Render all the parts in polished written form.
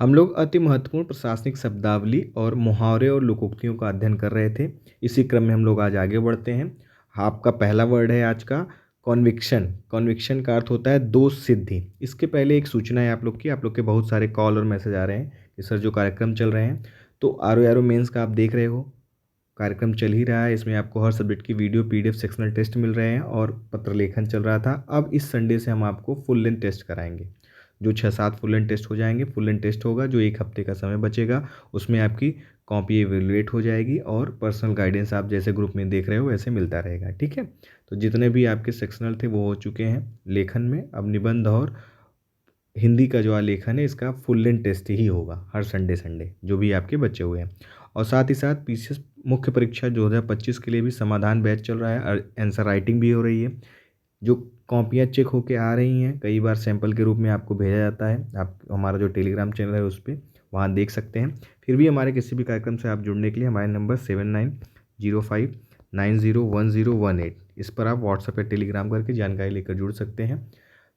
हम लोग अति महत्वपूर्ण प्रशासनिक शब्दावली और मुहावरे और लोकोक्तियों का अध्ययन कर रहे थे। इसी क्रम में हम लोग आज आगे बढ़ते हैं। आपका पहला वर्ड है आज का कॉन्विक्शन। कॉन्विक्शन का अर्थ होता है दोष सिद्धि। इसके पहले एक सूचना है आप लोग की, आप लोग के बहुत सारे कॉल और मैसेज आ रहे हैं कि सर जो कार्यक्रम चल रहे हैं तो आर ओ मेंस का आप देख रहे हो, कार्यक्रम चल ही रहा है। इसमें आपको हर सब्जेक्ट की वीडियो पीडीएफ सेक्शनल टेस्ट मिल रहे हैं और पत्र लेखन चल रहा था। अब इस संडे से हम आपको फुल लेंथ टेस्ट कराएंगे। जो 6-7 फुल लेंथ टेस्ट हो जाएंगे, फुल लेंथ टेस्ट होगा जो 1 हफ्ते का समय बचेगा, उसमें आपकी कॉपी एवेलुएट हो जाएगी और पर्सनल गाइडेंस आप जैसे ग्रुप में देख रहे हो वैसे मिलता रहेगा। ठीक है, तो जितने भी आपके सेक्शनल थे वो हो चुके हैं लेखन में। अब निबंध और हिंदी का जो आलेखन है इसका फुल लेंथ टेस्ट ही होगा हर संडे संडे जो भी आपके बचे हुए हैं। और साथ ही साथ पीसीएस मुख्य परीक्षा 2025 के लिए भी समाधान बैच चल रहा है और आंसर राइटिंग भी हो रही है। जो कॉपियाँ चेक होके आ रही हैं, कई बार सैंपल के रूप में आपको भेजा जाता है। आप हमारा जो टेलीग्राम चैनल है उस पर वहाँ देख सकते हैं। फिर भी हमारे किसी भी कार्यक्रम से आप जुड़ने के लिए हमारे नंबर 7905901018 इस पर आप व्हाट्सएप या टेलीग्राम करके जानकारी लेकर जुड़ सकते हैं।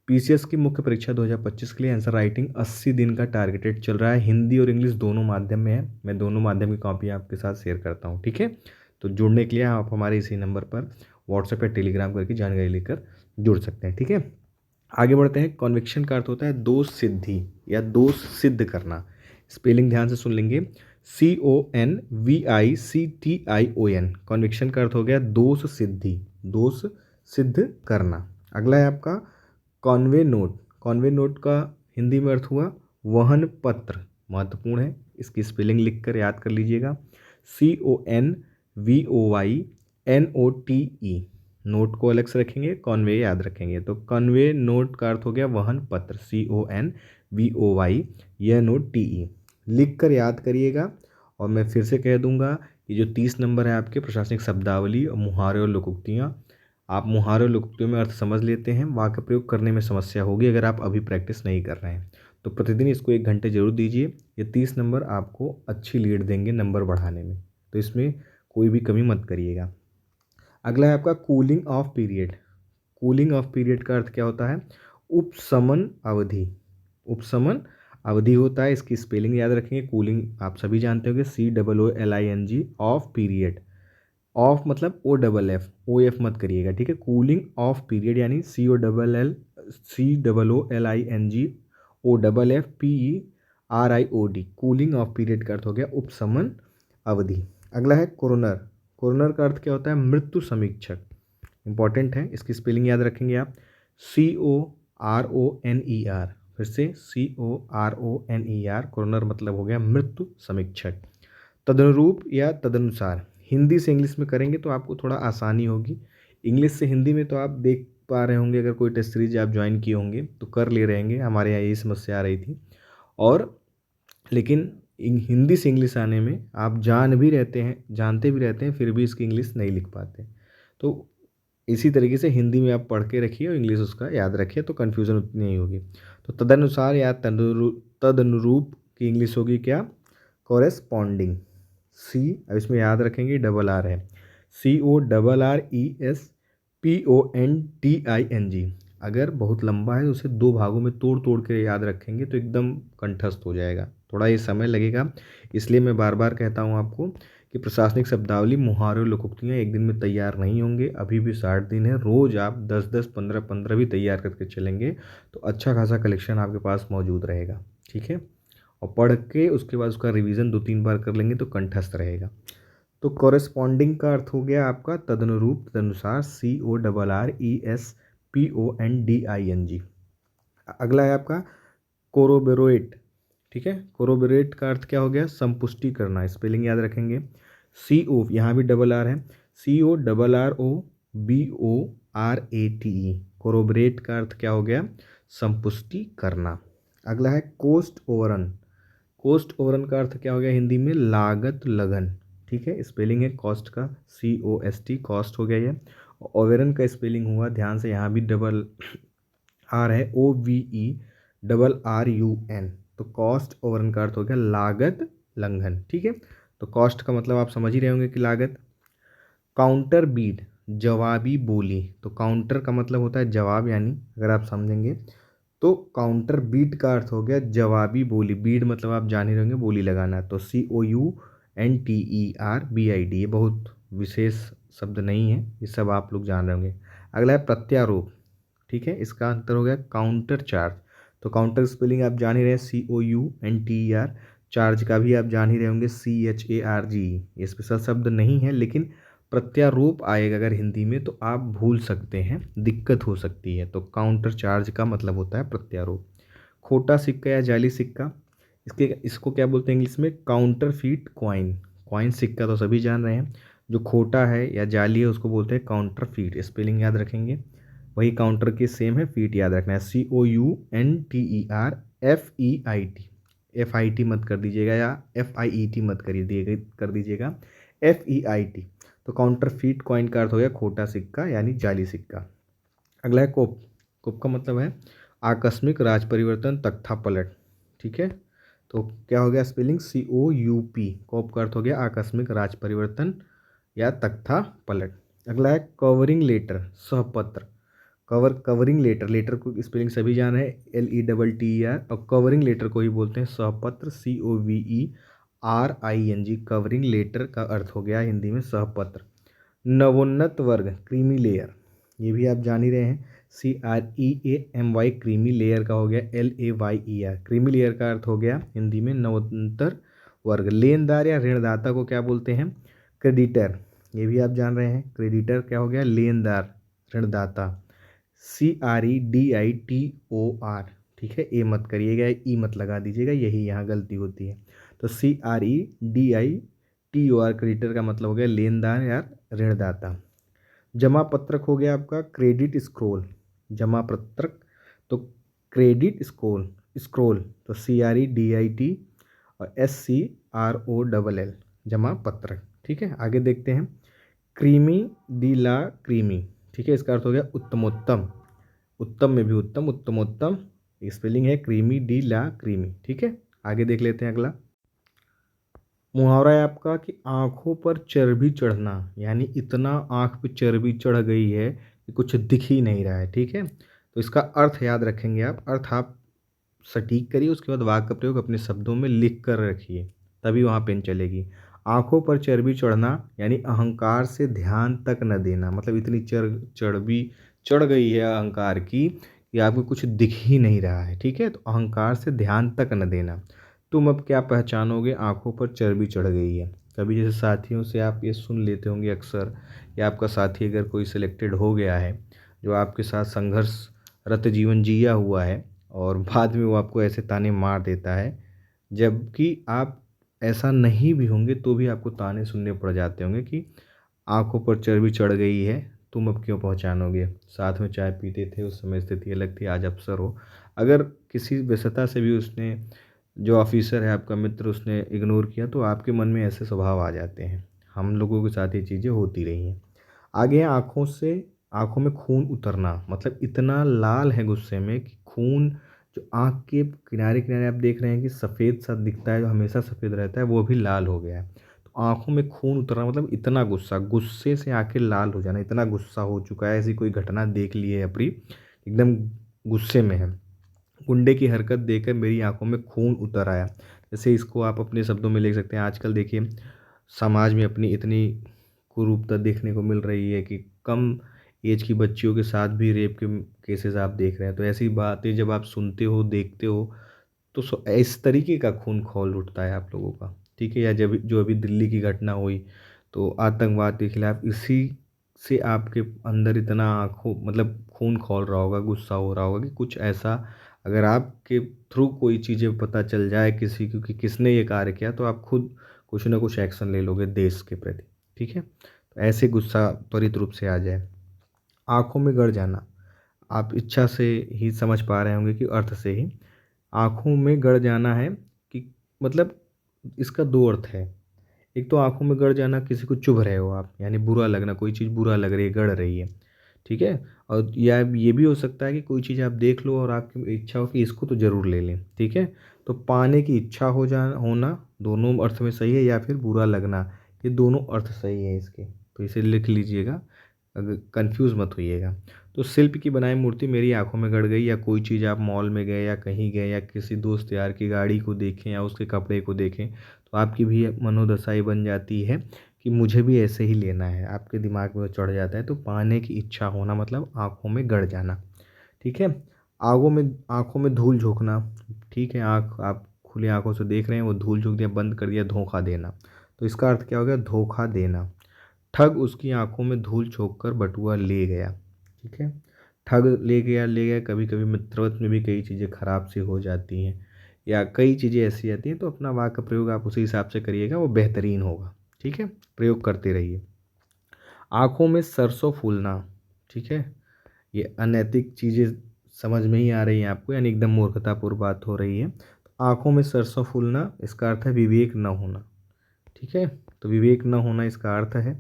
पीसीएस की मुख्य परीक्षा 2025 के लिए आंसर राइटिंग 80 दिन का टारगेटेड चल रहा है। हिंदी और इंग्लिश दोनों माध्यम में है। मैं दोनों माध्यम की कॉपी आपके साथ शेयर करता हूँ। ठीक है, तो जुड़ने के लिए आप हमारे इसी नंबर पर व्हाट्सएप या टेलीग्राम करके जानकारी लेकर जुड़ सकते हैं। ठीक है, आगे बढ़ते हैं। कॉन्विक्शन का अर्थ होता है दोष सिद्धि या दोष सिद्ध करना। स्पेलिंग ध्यान से सुन लेंगे, CONVICTION। कॉन्विक्शन का अर्थ हो गया दोष सिद्धि, दोष सिद्ध करना। अगला है आपका कॉन्वे नोट। कॉन्वे नोट का हिंदी में अर्थ हुआ वहन पत्र। महत्वपूर्ण है, इसकी स्पेलिंग लिखकर याद कर लीजिएगा, CONVOYNOTE। नोट को अलग से रखेंगे, कॉन्वे याद रखेंगे। तो कॉन्वे नोट का अर्थ हो गया वहन पत्र, CONVOYNOTE। लिख कर याद करिएगा। और मैं फिर से कह दूंगा कि जो 30 नंबर है आपके प्रशासनिक शब्दावली और मुहावरे और लोकोक्तियाँ, आप मुहावरे और लोकोक्तियों में अर्थ समझ लेते हैं, वाक्य प्रयोग करने में समस्या होगी अगर आप अभी प्रैक्टिस नहीं कर रहे हैं। तो प्रतिदिन इसको 1 घंटे जरूर दीजिए। ये 30 नंबर आपको अच्छी लीड देंगे नंबर बढ़ाने में, तो इसमें कोई भी कमी मत करिएगा। अगला है आपका cooling of period. Cooling of period का अर्थ क्या होता है? उपशमन अवधि। उपशमन अवधि होता है, इसकी स्पेलिंग याद रखेंगे। कूलिंग आप सभी जानते होंगे, COOLING ऑफ पीरियड। ऑफ मतलब OFF मत करिएगा। ठीक है, कूलिंग ऑफ पीरियड यानी COOLING कूलिंग ऑफ पीरियड का अर्थ हो गया उपशमन अवधि। अगला है कोरोनर। कोरोनर का अर्थ क्या होता है? मृत्यु समीक्षक। इंपॉर्टेंट है, इसकी स्पेलिंग याद रखेंगे आप, CORONER। फिर से CORONER। कोरोनर मतलब हो गया मृत्यु समीक्षक। तदनुरूप या तदनुसार, हिंदी से इंग्लिश में करेंगे तो आपको थोड़ा आसानी होगी। इंग्लिश से हिंदी में तो आप देख पा रहे होंगे, अगर कोई टेस्ट सीरीज आप ज्वाइन किए होंगे तो कर ले रहे होंगे। हमारे यहाँ यही समस्या आ रही थी। और लेकिन हिंदी से इंग्लिश आने में आप जानते भी रहते हैं, फिर भी इसकी इंग्लिश नहीं लिख पाते। तो इसी तरीके से हिंदी में आप पढ़ के रखिए और इंग्लिश उसका याद रखिए, तो कन्फ्यूज़न उतनी नहीं होगी। तो तदनुसार या तदनुरूप की इंग्लिश होगी क्या? कॉरेस्पॉन्डिंग। अब इसमें याद रखेंगे RR है, CORRESPONDING। अगर बहुत लंबा है तो उसे 2 भागों में तोड़ तोड़ के याद रखेंगे तो एकदम कंठस्थ हो जाएगा। थोड़ा ये समय लगेगा, इसलिए मैं बार बार कहता हूँ आपको कि प्रशासनिक शब्दावली, मुहावरे और लोकोक्तियाँ एक दिन में तैयार नहीं होंगे। अभी भी 60 दिन है, रोज़ आप 10-10, 15-15 भी तैयार करके चलेंगे तो अच्छा खासा कलेक्शन आपके पास मौजूद रहेगा। ठीक है, और पढ़ के उसके बाद उसका रिवीजन 2-3 बार कर लेंगे तो कंठस्थ रहेगा। तो कॉरेस्पॉन्डिंग का अर्थ हो गया आपका तदनुरूप, तदनुसार, CORRESPONDING। अगला है आपका कोरोबोरेट। ठीक है, कोरोबोरेट का अर्थ क्या हो गया? संपुष्टि करना। स्पेलिंग याद रखेंगे, यहाँ भी RR है, CORROBORATE। कोरोबोरेट का अर्थ क्या हो गया? संपुष्टि करना। अगला है कोस्ट ओवररन। कोस्ट ओवररन का अर्थ क्या हो गया हिंदी में? लागत लघन। ठीक है, स्पेलिंग है कॉस्ट का, COST, कॉस्ट हो गया ये। ओवररन का स्पेलिंग हुआ, ध्यान से, यहाँ भी RR है, OVERRUN। तो कॉस्ट ओवररन का अर्थ हो गया लागत लंघन। ठीक है, तो कॉस्ट का मतलब आप समझ ही रहे होंगे कि लागत। काउंटर बीट, जवाबी बोली। तो काउंटर का मतलब होता है जवाब, यानी अगर आप समझेंगे तो काउंटर बीट का अर्थ हो गया जवाबी बोली। बीट मतलब आप जान ही रहेंगे बोली लगाना, तो COUNTERBID, ये बहुत विशेष शब्द नहीं है, ये सब आप लोग जान रहे होंगे। अगला है प्रत्यारोप, ठीक है, इसका अंतर हो गया काउंटर चार्ज। तो काउंटर स्पेलिंग आप जान ही रहे हैं COUNTER, चार्ज का भी आप जान ही रहे होंगे CHARGE। ये स्पेशल शब्द नहीं है, लेकिन प्रत्यारोप आएगा अगर हिंदी में तो आप भूल सकते हैं, दिक्कत हो सकती है। तो काउंटर चार्ज का मतलब होता है प्रत्यारोप। खोटा सिक्का या जाली सिक्का, इसको क्या बोलते हैं इंग्लिश में? Counter feet coin. कॉइन सिक्का तो सभी जान रहे हैं, जो खोटा है या जाली है उसको बोलते हैं काउंटर फीट। स्पेलिंग याद रखेंगे, वही काउंटर के सेम है, फीट याद रखना है COUNTERFEIT। FIT मत कर दीजिएगा या FIET मत कर दीजिएगा, FEIT। तो काउंटर फीट कॉइन का अर्थ हो गया खोटा सिक्का यानी जाली सिक्का। अगला है कोप। कोप का मतलब है आकस्मिक राज परिवर्तन, तख्ता पलट, ठीक है। तो क्या हो गया स्पेलिंग? COUP। कोप का अर्थ हो गया आकस्मिक राज परिवर्तन या तख्ता पलट। अगला है कवरिंग लेटर, सहपत्र। कवरिंग लेटर, लेटर को स्पेलिंग सभी जान रहे हैं LETTER, और कवरिंग लेटर को ही बोलते हैं सहपत्र, COVERING। कवरिंग लेटर का अर्थ हो गया हिंदी में सहपत्र। नवोन्नत वर्ग, क्रीमी लेयर, ये भी आप जान ही रहे हैं CREAMY। क्रीमी लेयर का हो गया LAYER। क्रीमी लेयर का अर्थ हो गया हिंदी में नवोन्तर वर्ग। लेनदार या ऋणदाता को क्या बोलते हैं? क्रेडिटर, ये भी आप जान रहे हैं। क्रेडिटर क्या हो गया? लेनदार, ऋणदाता। CREDITOR, ठीक है, ए मत करिएगा, ई मत लगा दीजिएगा, यही यहाँ गलती होती है। तो CREDITOR, क्रेडिटर का मतलब हो गया लेनदार या ऋणदाता। जमा पत्रक हो गया आपका क्रेडिट स्क्रोल। जमा पत्रक, तो क्रेडिट स्क्रोल, स्क्रोल तो CREDIT और SCROLL, जमा पत्रक, ठीक है। आगे देखते हैं क्रीमी डी ला क्रीमी, ठीक है, इसका अर्थ हो गया उत्तमोत्तम। उत्तम में भी उत्तम, उत्तमोत्तम, स्पेलिंग है क्रीमी डी ला क्रीमी, ठीक है। आगे देख लेते हैं अगला मुहावरा है आपका कि आंखों पर चर्बी चढ़ना, यानी इतना आंख पे चर्बी चढ़ गई है कि कुछ दिख ही नहीं रहा है, ठीक है। तो इसका अर्थ याद रखेंगे आप, अर्थ आप सटीक करिए, उसके बाद वाक्य प्रयोग अपने शब्दों में लिख कर रखिए, तभी वहाँ पेन चलेगी। आंखों पर चर्बी चढ़ना यानी अहंकार से ध्यान तक न देना, मतलब इतनी चर्बी चढ़ गई है अहंकार की कि आपको कुछ दिख ही नहीं रहा है, ठीक है। तो अहंकार से ध्यान तक न देना। तुम अब क्या पहचानोगे आंखों पर चर्बी चढ़ गई है। कभी जैसे साथियों से आप ये सुन लेते होंगे अक्सर, या आपका साथी अगर कोई सिलेक्टेड हो गया है, जो आपके साथ संघर्षरत जीवन जिया हुआ है, और बाद में वो आपको ऐसे ताने मार देता है, जबकि आप ऐसा नहीं भी होंगे तो भी आपको ताने सुनने पड़ जाते होंगे कि आंखों पर चर्बी चढ़ गई है, तुम अब क्यों पहचानोगे, साथ में चाय पीते थे उस समय स्थिति अलग थी, आज अफसर हो। अगर किसी व्यस्तता से भी उसने, जो ऑफिसर है आपका मित्र, उसने इग्नोर किया तो आपके मन में ऐसे स्वभाव आ जाते हैं। हम लोगों के साथ ये चीज़ें होती रही हैं। आगे है आंखों में खून उतरना, मतलब इतना लाल है गुस्से में कि खून, जो आंख के किनारे किनारे आप देख रहे हैं कि सफ़ेद सा दिखता है, जो हमेशा सफ़ेद रहता है, वो भी लाल हो गया है। तो आंखों में खून उतरना मतलब इतना गुस्सा, गुस्से से आंखें लाल हो जाना, इतना गुस्सा हो चुका है, ऐसी कोई घटना देख ली है अपनी, एकदम गुस्से में है। गुंडे की हरकत देखकर मेरी आंखों में खून उतर आया। जैसे इसको आप अपने शब्दों में लिख सकते हैं। आजकल देखिए समाज में अपनी इतनी कुरूपता देखने को मिल रही है कि कम एज की बच्चियों के साथ भी रेप के केसेस आप देख रहे हैं। तो ऐसी बातें जब आप सुनते हो, देखते हो, तो इस तरीके का खून खौल उठता है आप लोगों का, ठीक है। या जब जो अभी दिल्ली की घटना हुई, तो आतंकवाद के खिलाफ इसी से आपके अंदर इतना आँखों मतलब खून खौल रहा होगा, गुस्सा हो रहा होगा कि कुछ ऐसा अगर आपके थ्रू कोई चीज़ें पता चल जाए किसी को कि किसने ये कार्य किया, तो आप खुद कुछ ना कुछ एक्शन ले लोगे देश के प्रति, ठीक है। तो ऐसे गुस्सा त्वरित रूप से आ जाए। आँखों में गड़ जाना, आप इच्छा से ही समझ पा रहे होंगे कि अर्थ से ही। आँखों में गड़ जाना है कि मतलब इसका दो अर्थ है। एक तो आँखों में गड़ जाना, किसी को चुभ रहे हो आप, यानी बुरा लगना, कोई चीज़ बुरा लग रही है, गड़ रही है, ठीक है। और या ये भी हो सकता है कि कोई चीज़ आप देख लो और आपकी इच्छा हो कि इसको तो ज़रूर ले लें, ठीक है। तो पाने की इच्छा होना दोनों अर्थ में सही है, या फिर बुरा लगना, ये दोनों अर्थ सही है इसके, तो इसे लिख लीजिएगा। कंफ्यूज मत होइएगा। तो शिल्प की बनाई मूर्ति मेरी आंखों में गड़ गई, या कोई चीज़ आप मॉल में गए या कहीं गए या किसी दोस्त यार की गाड़ी को देखें या उसके कपड़े को देखें, तो आपकी भी मनोदशा ये बन जाती है कि मुझे भी ऐसे ही लेना है, आपके दिमाग में वो चढ़ जाता है। तो पाने की इच्छा होना मतलब आँखों में गड़ जाना। ठीक है। आँखों में धूल झोंकना। ठीक है, आँख आप खुली आँखों से देख रहे हैं, वो धूल झोंक दिया, बंद कर दिया, धोखा देना। तो इसका अर्थ क्या हो गया? धोखा देना। ठग उसकी आंखों में धूल झोंक कर बटुआ ले गया। ठीक है। ठग ले गया। कभी कभी मित्रवत में भी कई चीज़ें खराब सी हो जाती हैं, या कई चीज़ें ऐसी आती हैं, तो अपना वाक्य प्रयोग आप उसी हिसाब से करिएगा, वो बेहतरीन होगा। ठीक है, प्रयोग करते रहिए। आंखों में सरसों फूलना। ठीक है, ये अनैतिक चीज़ें समझ में ही आ रही हैं आपको, यानी एकदम मूर्खतापूर्ण बात हो रही है। तो आंखों में सरसों फूलना, इसका अर्थ है विवेक न होना। ठीक है, तो विवेक न होना इसका अर्थ है।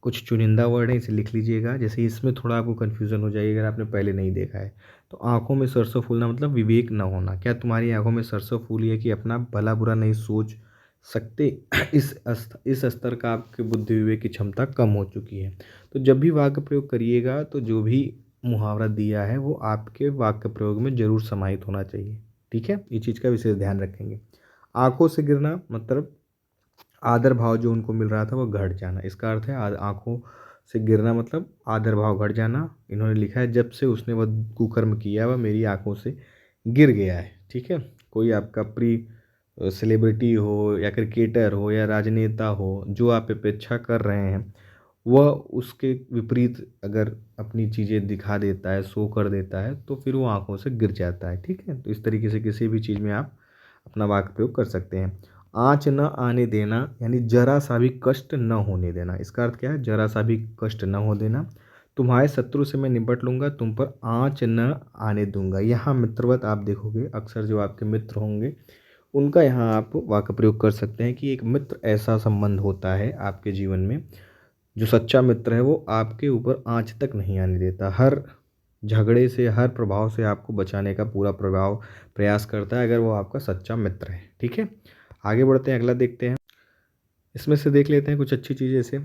कुछ चुनिंदा वर्ड है, इसे लिख लीजिएगा, जैसे इसमें थोड़ा आपको कन्फ्यूज़न हो जाएगी अगर आपने पहले नहीं देखा है। तो आंखों में सरसों फूलना मतलब विवेक न होना। क्या तुम्हारी आंखों में सरसों फूली है कि अपना भला बुरा नहीं सोच सकते? इस स्तर का आपके बुद्धि विवेक की क्षमता कम हो चुकी है। तो जब भी वाक्य प्रयोग करिएगा, तो जो भी मुहावरा दिया है वो आपके वाक्य प्रयोग में ज़रूर समाहित होना चाहिए। ठीक है, ये चीज़ का विशेष ध्यान रखेंगे। आंखों से गिरना मतलब आदर भाव जो उनको मिल रहा था वो घट जाना। इसका अर्थ है आँखों से गिरना मतलब आदर भाव घट जाना। इन्होंने लिखा है जब से उसने वह कुकर्म किया वह मेरी आँखों से गिर गया है। ठीक है, कोई आपका सेलिब्रिटी हो या क्रिकेटर हो या राजनेता हो, जो आप अपेक्षा कर रहे हैं, वह उसके विपरीत अगर अपनी चीज़ें दिखा देता है, शो कर देता है, तो फिर वो आँखों से गिर जाता है। ठीक है, तो इस तरीके से किसी भी चीज़ में आप अपना वाक्य प्रयोग कर सकते हैं। आँच न आने देना यानी जरा सा भी कष्ट न होने देना। इसका अर्थ क्या है? जरा सा भी कष्ट न हो देना। तुम्हारे शत्रु से मैं निपट लूँगा, तुम पर आँच न आने दूंगा। यहाँ मित्रवत आप देखोगे, अक्सर जो आपके मित्र होंगे उनका यहाँ आप वाक्य प्रयोग कर सकते हैं कि एक मित्र ऐसा संबंध होता है आपके जीवन में, जो सच्चा मित्र है वो आपके ऊपर आँच तक नहीं आने देता। हर झगड़े से, हर प्रभाव से आपको बचाने का पूरा प्रयास करता है, अगर वो आपका सच्चा मित्र है। ठीक है, आगे बढ़ते हैं, अगला देखते हैं। इसमें से देख लेते हैं कुछ अच्छी चीज़ें, जैसे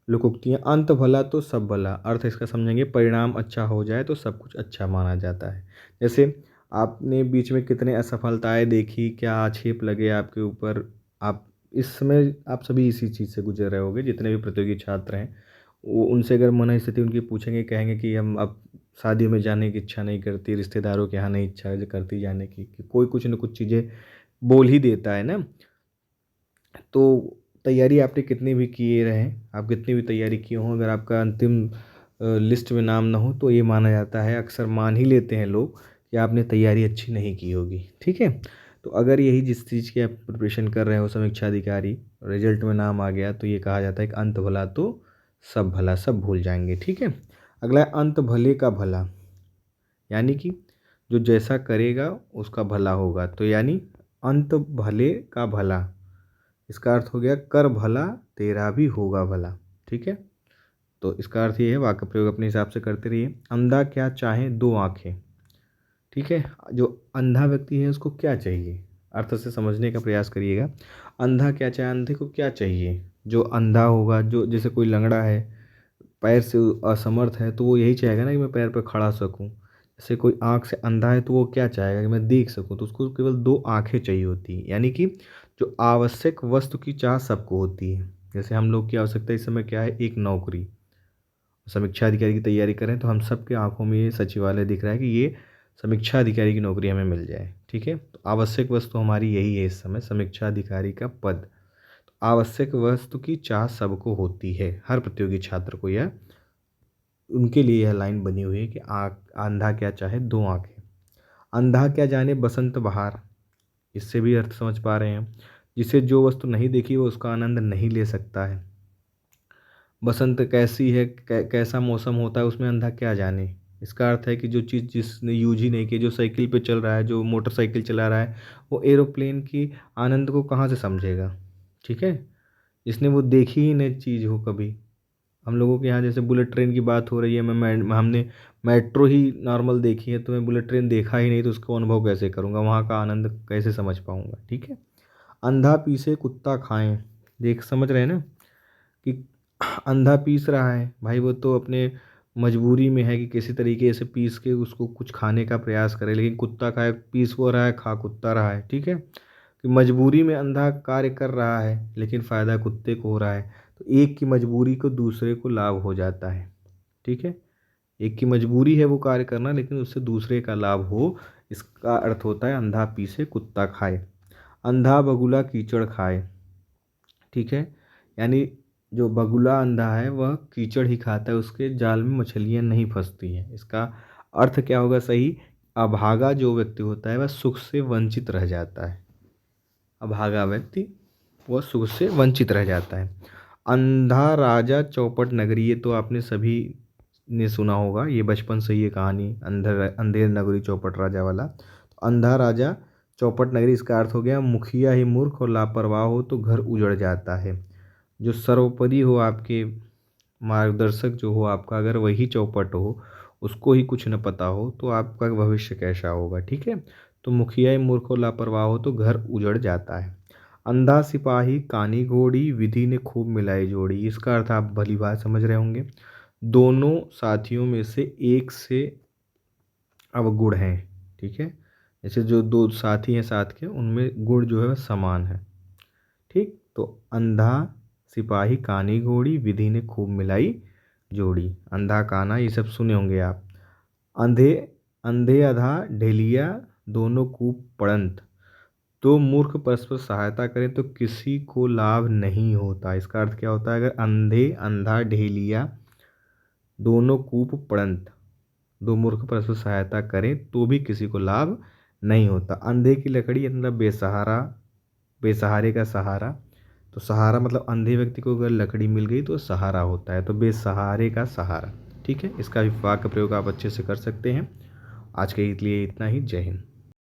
लोकोक्तियाँ। अंत भला तो सब भला, अर्थ इसका समझेंगे परिणाम अच्छा हो जाए तो सब कुछ अच्छा माना जाता है। जैसे आपने बीच में कितने असफलताएं देखी, क्या आक्षेप लगे आपके ऊपर, आप इस समय आप सभी इसी चीज़ से गुजर रहे होंगे। जितने भी प्रतियोगी छात्र हैं, वो उनसे अगर मन स्थिति उनकी पूछेंगे, कहेंगे कि हम अब शादियों में जाने की इच्छा नहीं करती, रिश्तेदारों के यहाँ नहीं इच्छा करती जाने की, कि कोई कुछ न कुछ चीज़ें बोल ही देता है ना। तो तैयारी आपने कितनी भी किए रहें, आप कितनी भी तैयारी किए हों, अगर आपका अंतिम लिस्ट में नाम ना हो, तो ये माना जाता है, अक्सर मान ही लेते हैं लोग, कि आपने तैयारी अच्छी नहीं की होगी। ठीक है, तो अगर यही जिस चीज़ की आप प्रिपरेशन कर रहे हो, समीक्षा अधिकारी, रिजल्ट में नाम आ गया, तो ये कहा जाता है कि अंत भला तो सब भला, सब भूल जाएंगे। ठीक है, अगला है अंत भले का भला, यानी कि जो जैसा करेगा उसका भला होगा। तो यानी अंत भले का भला, इसका अर्थ हो गया कर भला तेरा भी होगा भला। ठीक है, तो इसका अर्थ ये है, वाक्य प्रयोग अपने हिसाब से करते रहिए। अंधा क्या चाहे दो आंखें। ठीक है, जो अंधा व्यक्ति है उसको क्या चाहिए, अर्थ से समझने का प्रयास करिएगा। अंधा क्या चाहे, अंधे को क्या चाहिए? जो अंधा होगा, जो जैसे कोई लंगड़ा है, पैर से असमर्थ है, तो वो यही चाहेगा ना कि मैं पैर पर खड़ा सकूं। जैसे कोई आँख से अंधा है, तो वो क्या चाहेगा कि मैं देख सकूं। तो उसको केवल दो आंखें चाहिए होती हैं, यानी कि जो आवश्यक वस्तु की चाह सबको होती है। जैसे हम लोग की आवश्यकता इस समय क्या है? एक नौकरी, समीक्षा अधिकारी की तैयारी करें, तो हम सब के आंखों में ये सचिवालय दिख रहा है कि ये समीक्षा अधिकारी की नौकरी हमें मिल जाए। ठीक है, तो आवश्यक वस्तु हमारी यही है इस समय, समीक्षा अधिकारी का पद। तो आवश्यक वस्तु की चाह सबको होती है, हर प्रतियोगी छात्र को यह, उनके लिए यह लाइन बनी हुई है कि अंधा क्या चाहे दो आंखें। अंधा क्या जाने बसंत बहार, इससे भी अर्थ समझ पा रहे हैं। जिसे जो वस्तु नहीं देखी वो उसका आनंद नहीं ले सकता है। बसंत कैसी है, कैसा मौसम होता है, उसमें अंधा क्या जाने। इसका अर्थ है कि जो चीज़ जिसने यूज ही नहीं की, जो साइकिल पे चल रहा है, जो मोटरसाइकिल चला रहा है, वो एरोप्लेन की आनंद को कहाँ से समझेगा। ठीक है, जिसने वो देखी ही नहीं चीज़ हो कभी। हम लोगों के यहाँ जैसे बुलेट ट्रेन की बात हो रही है, हमने मेट्रो ही नॉर्मल देखी है, तो मैं बुलेट ट्रेन देखा ही नहीं, तो उसको अनुभव कैसे करूँगा, वहाँ का आनंद कैसे समझ पाऊँगा। ठीक है, अंधा पीसे कुत्ता खाएं, देख समझ रहे हैं ना कि अंधा पीस रहा है भाई, वो तो अपने मजबूरी में है कि किसी तरीके से पीस के उसको कुछ खाने का प्रयास करे, लेकिन कुत्ता खाए, पीस वो रहा है, खा कुत्ता रहा है। ठीक है, कि मजबूरी में अंधा कार्य कर रहा है लेकिन फ़ायदा कुत्ते को हो रहा है। तो एक की मजबूरी को दूसरे को लाभ हो जाता है। ठीक है, एक की मजबूरी है वो कार्य करना, लेकिन उससे दूसरे का लाभ हो, इसका अर्थ होता है अंधा पीसे कुत्ता खाए। अंधा बगुला कीचड़ खाए। ठीक है, यानी जो बगुला अंधा है वह कीचड़ ही खाता है, उसके जाल में मछलियाँ नहीं फंसती हैं। इसका अर्थ क्या होगा सही? अभागा जो व्यक्ति होता है वह सुख से वंचित रह जाता है। अभागा व्यक्ति वह सुख से वंचित रह जाता है। अंधा राजा चौपट नगरी, ये तो आपने सभी ने सुना होगा, ये बचपन से ये कहानी, अंधेर नगरी चौपट राजा वाला। तो अंधा राजा चौपट नगरी, इसका अर्थ हो गया मुखिया ही मूर्ख और लापरवाह हो तो घर उजड़ जाता है। जो सर्वोपरि हो, आपके मार्गदर्शक जो हो आपका, अगर वही चौपट हो, उसको ही कुछ न पता हो, तो आपका भविष्य कैसा होगा। ठीक है, तो मुखिया ही मूर्ख और लापरवाह हो तो घर उजड़ जाता है। अंधा सिपाही कानी घोड़ी, विधि ने खूब मिलाई जोड़ी, इसका अर्थ आप भली बात समझ रहे होंगे। दोनों साथियों में से एक से अवगुण हैं। ठीक है, जैसे जो दो साथी हैं साथ के, उनमें गुण जो है वह समान है। ठीक, तो अंधा सिपाही कानी घोड़ी, विधि ने खूब मिलाई जोड़ी। अंधा काना ये सब सुने होंगे आप। अंधे अंधे अधा ढेलिया, दोनों कूप पड़ंत। दो मूर्ख परस्पर सहायता करें तो किसी को लाभ नहीं होता। इसका अर्थ क्या होता है? अगर अंधे अंधा ढेलिया दोनों कूप पड़ंत, दो मूर्ख परस्पर सहायता करें तो भी किसी को लाभ नहीं होता। अंधे की लकड़ी मतलब बेसहारा, बेसहारे का सहारा। तो सहारा मतलब अंधे व्यक्ति को अगर लकड़ी मिल गई तो सहारा होता है, तो बेसहारे का सहारा। ठीक है, इसका भी वाक्य प्रयोग आप अच्छे से कर सकते हैं। आज के लिए इतना ही। जय हिंद।